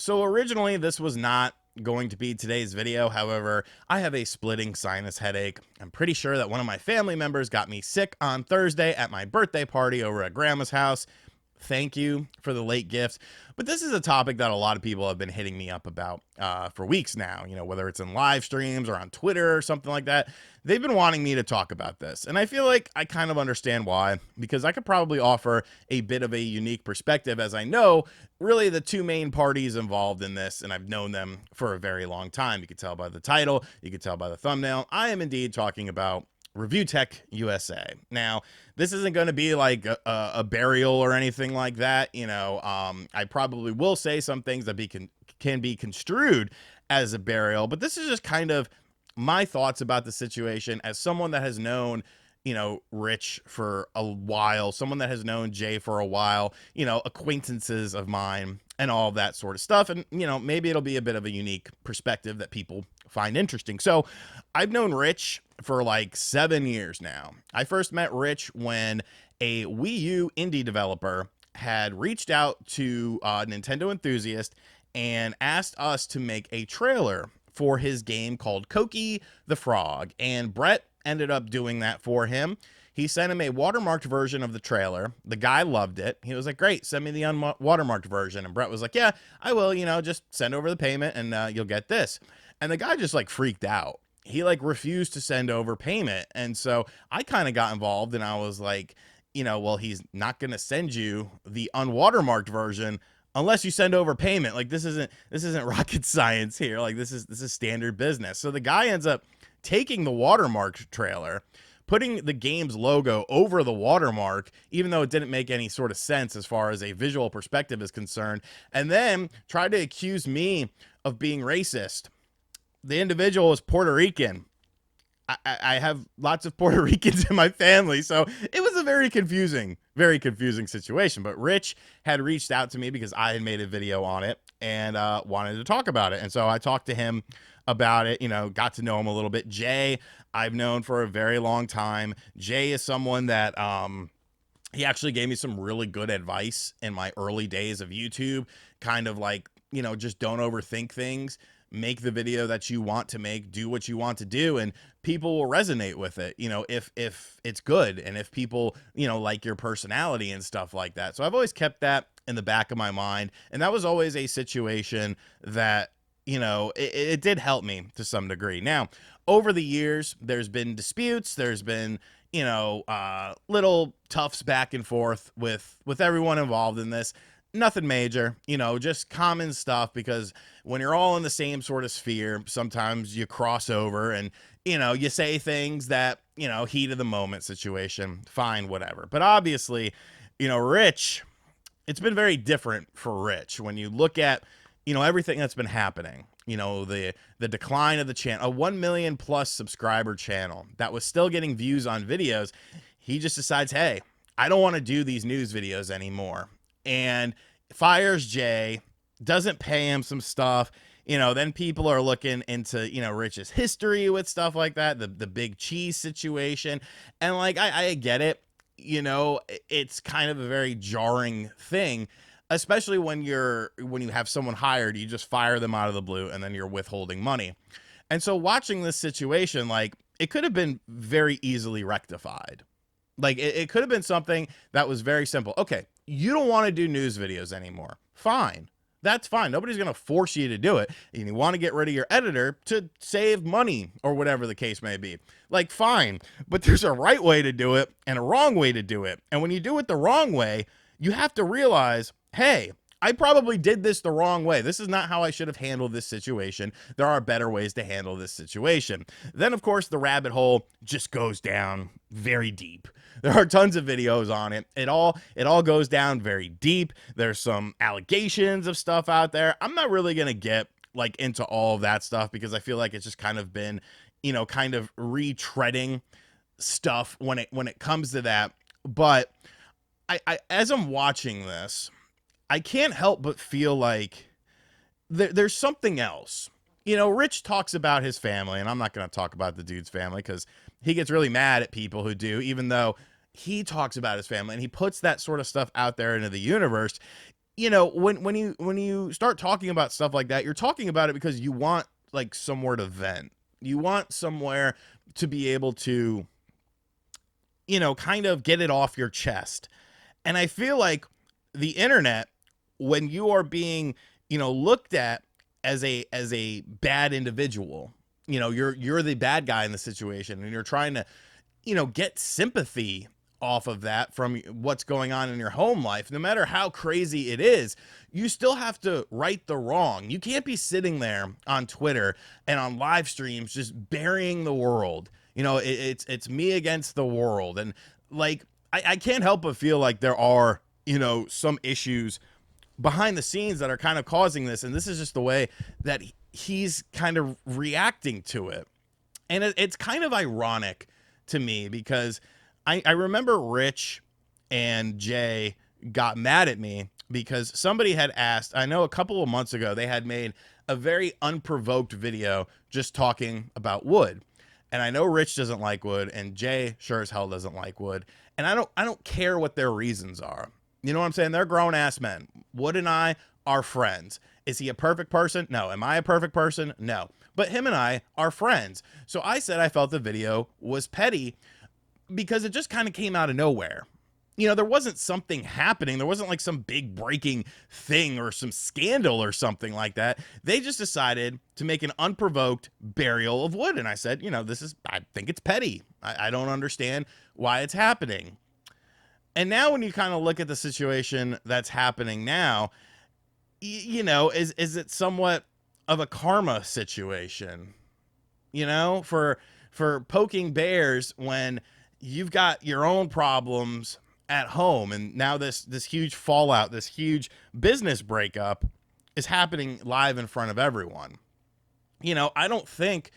So originally this was not going to be today's video. However, I have a splitting sinus headache. I'm pretty sure that one of my family members got me sick on Thursday at my birthday party over at grandma's house. Thank you for the late gifts. But this is a topic that a lot of people have been hitting me up about for weeks now, whether it's in live streams or on Twitter or something like that. They've been wanting me to talk about this. And I feel like I kind of understand why, because I could probably offer a bit of a unique perspective, as I know really the two main parties involved in this, and I've known them for a very long time. You could tell by the title, you could tell by the thumbnail. I am indeed talking about ReviewTechUSA. Now, this isn't going to be like a burial or anything like that. I probably will say some things that can be construed as a burial, but this is just kind of my thoughts about the situation as someone that has known Rich for a while, someone that has known Jay for a while, acquaintances of mine and all of that sort of stuff. And, maybe it'll be a bit of a unique perspective that people find interesting. So I've known Rich for like 7 years now. I first met Rich when a Wii U indie developer had reached out to Nintendo Enthusiast and asked us to make a trailer for his game called Koki the Frog. And Brett ended up doing that for him. He sent him a watermarked version of the trailer. The guy loved it. He was like, great, send me the unwatermarked version. And Brett was like, yeah, I will, just send over the payment and you'll get this. And the guy just like freaked out. He like refused to send over payment. And so I kind of got involved and I was like, well, he's not going to send you the unwatermarked version unless you send over payment. Like this isn't rocket science here. Like this is standard business. So the guy ends up taking the watermarked trailer, putting the game's logo over the watermark, even though it didn't make any sort of sense as far as a visual perspective is concerned, and then tried to accuse me of being racist. The individual was Puerto Rican. I have lots of Puerto Ricans in my family, so it was a very confusing situation. But Rich had reached out to me because I had made a video on it and wanted to talk about it. And so I talked to him about it, got to know him a little bit. Jay, I've known for a very long time. Jay is someone that he actually gave me some really good advice in my early days of YouTube, kind of like, just don't overthink things. Make the video that you want to make, do what you want to do, and people will resonate with it, if it's good and if people, like your personality and stuff like that. So I've always kept that in the back of my mind. And that was always a situation that, it did help me to some degree. Now, over the years, there's been disputes. There's been, little toughs back and forth with everyone involved in this. Nothing major, just common stuff, because when you're all in the same sort of sphere, sometimes you cross over and, you say things that, heat of the moment situation, fine, whatever. But obviously, Rich, it's been very different for Rich when you look at, everything that's been happening, the decline of the channel, a 1 million plus subscriber channel that was still getting views on videos. He just decides, hey, I don't want to do these news videos anymore. And fires Jay, doesn't pay him some stuff. Then people are looking into, Rich's history with stuff like that, the big cheese situation. And like, I get it. It's kind of a very jarring thing, especially when you have someone hired, you just fire them out of the blue and then you're withholding money. And so watching this situation, like, it could have been very easily rectified. Like it could have been something that was very simple. Okay, you don't want to do news videos anymore. Fine. That's fine. Nobody's going to force you to do it. And you want to get rid of your editor to save money or whatever the case may be. Like, fine. But there's a right way to do it and a wrong way to do it. And when you do it the wrong way, you have to realize, hey, I probably did this the wrong way. This is not how I should have handled this situation. There are better ways to handle this situation. Then, of course, the rabbit hole just goes down very deep. There are tons of videos on it. It all goes down very deep. There's some allegations of stuff out there. I'm not really going to get like into all of that stuff because I feel like it's just kind of been, kind of retreading stuff when it comes to that. But I as I'm watching this, I can't help but feel like there's something else. Rich talks about his family, and I'm not going to talk about the dude's family because he gets really mad at people who do, even though he talks about his family and he puts that sort of stuff out there into the universe. when you start talking about stuff like that, you're talking about it because you want like somewhere to vent. You want somewhere to be able to, kind of get it off your chest. And I feel like the internet, when you are being, looked at as a bad individual, you're the bad guy in the situation, and you're trying to, get sympathy off of that from what's going on in your home life. No matter how crazy it is, you still have to right the wrong. You can't be sitting there on Twitter and on live streams just burying the world. It's me against the world. And like, I can't help but feel like there are, some issues behind the scenes that are kind of causing this. And this is just the way that he's kind of reacting to it. And it's kind of ironic to me because I remember Rich and Jay got mad at me because somebody had asked, I know a couple of months ago, they had made a very unprovoked video just talking about wood. And I know Rich doesn't like wood, and Jay sure as hell doesn't like wood. And I don't care what their reasons are. You know what I'm saying? They're grown ass men. Wood and I are friends. Is he a perfect person? No. Am I a perfect person? No. But him and I are friends. So I said I felt the video was petty because it just kind of came out of nowhere. There wasn't something happening. There wasn't like some big breaking thing or some scandal or something like that. They just decided to make an unprovoked burial of wood. And I said, I think it's petty. I don't understand why it's happening. And now when you kind of look at the situation that's happening now, is it somewhat of a karma situation, for poking bears when you've got your own problems at home, and now this huge fallout, this huge business breakup is happening live in front of everyone. I don't think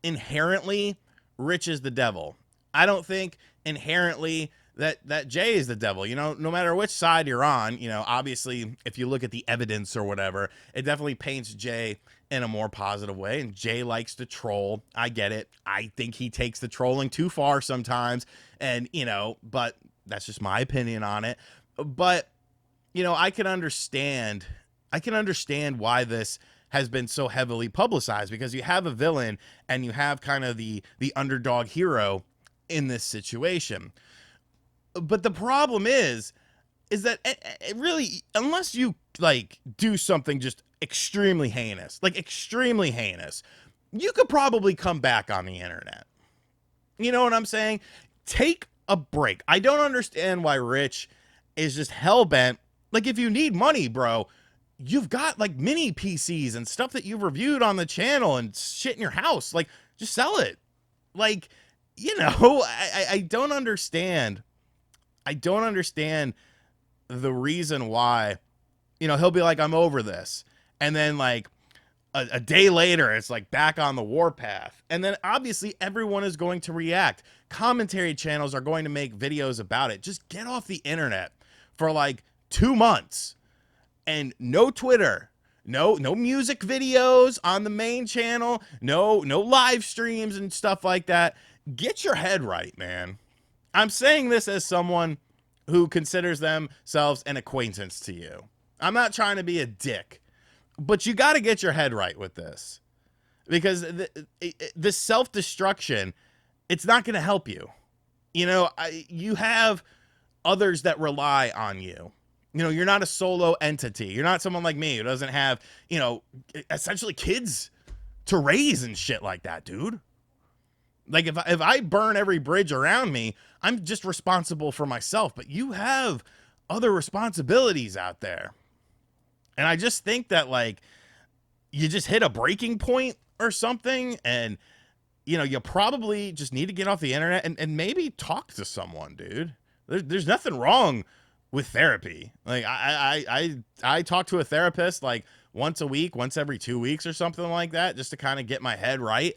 inherently Rich is the devil. I don't think inherently that Jay is the devil. No matter which side you're on, obviously if you look at the evidence or whatever, it definitely paints Jay in a more positive way. And Jay likes to troll. I get it. I think he takes the trolling too far sometimes. And, but that's just my opinion on it. But, I can understand why this has been so heavily publicized, because you have a villain and you have kind of the underdog hero in this situation. But the problem is that it really, unless you like do something just extremely heinous, you could probably come back on the internet. You know what I'm saying? Take a break. I don't understand why Rich is just hell bent. Like, if you need money, bro, you've got like mini PCs and stuff that you've reviewed on the channel and shit in your house. Like, just sell it. Like, I don't understand. I don't understand the reason why, he'll be like, I'm over this. And then like a day later, it's like back on the warpath. And then obviously everyone is going to react. Commentary channels are going to make videos about it. Just get off the internet for like 2 months and no Twitter, no music videos on the main channel, no live streams and stuff like that. Get your head right, man. I'm saying this as someone who considers themselves an acquaintance to you. I'm not trying to be a dick, but you got to get your head right with this, because the self-destruction, it's not going to help you. You have others that rely on you. You're not a solo entity. You're not someone like me who doesn't have, essentially kids to raise and shit like that, dude. Like, if I burn every bridge around me, I'm just responsible for myself. But you have other responsibilities out there. And I just think that, like, you just hit a breaking point or something. And, you probably just need to get off the internet and maybe talk to someone, dude. There's nothing wrong with therapy. Like, I talk to a therapist, like, once a week, once every 2 weeks or something like that, just to kind of get my head right.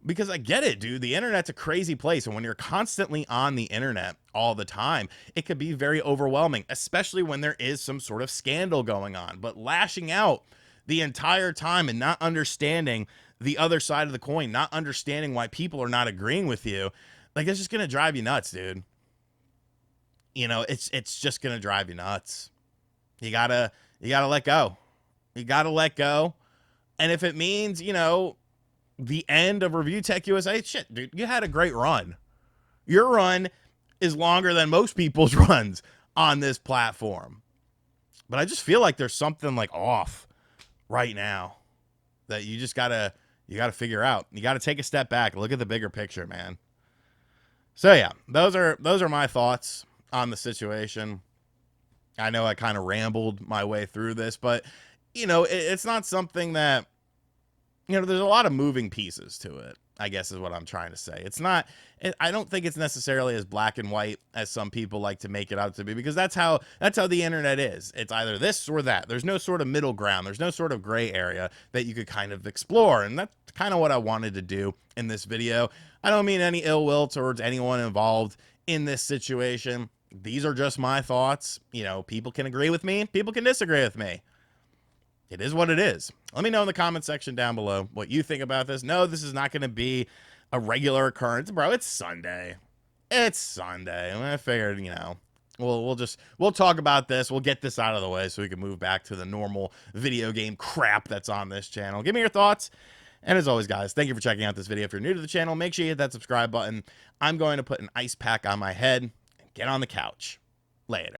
Because I get it, dude. The internet's a crazy place. And when you're constantly on the internet all the time, it could be very overwhelming, especially when there is some sort of scandal going on. But lashing out the entire time and not understanding the other side of the coin, not understanding why people are not agreeing with you, like, it's just going to drive you nuts, dude. It's just going to drive you nuts. You gotta You got to let go. You got to let go. And if it means, you know, the end of ReviewTechUSA, shit, dude, you had a great run. Your run is longer than most people's runs on this platform. But I just feel like there's something like off right now that you just gotta figure out. You gotta take a step back, look at the bigger picture, man. So yeah, those are my thoughts on the situation. I know I kind of rambled my way through this, but you know, it's not something that, you know, there's a lot of moving pieces to it, I guess is what I'm trying to say. It's not, I don't think it's necessarily as black and white as some people like to make it out to be, because that's how the internet is. It's either this or that. There's no sort of middle ground. There's no sort of gray area that you could kind of explore. And that's kind of what I wanted to do in this video. I don't mean any ill will towards anyone involved in this situation. These are just my thoughts. You know, people can agree with me. People can disagree with me. It is what it is. Let me know in the comment section down below what you think about this. No, this is not going to be a regular occurrence. Bro, it's Sunday. It's Sunday. I figured, you know, we'll talk about this. We'll get this out of the way so we can move back to the normal video game crap that's on this channel. Give me your thoughts. And as always, guys, thank you for checking out this video. If you're new to the channel, make sure you hit that subscribe button. I'm going to put an ice pack on my head and get on the couch. Later.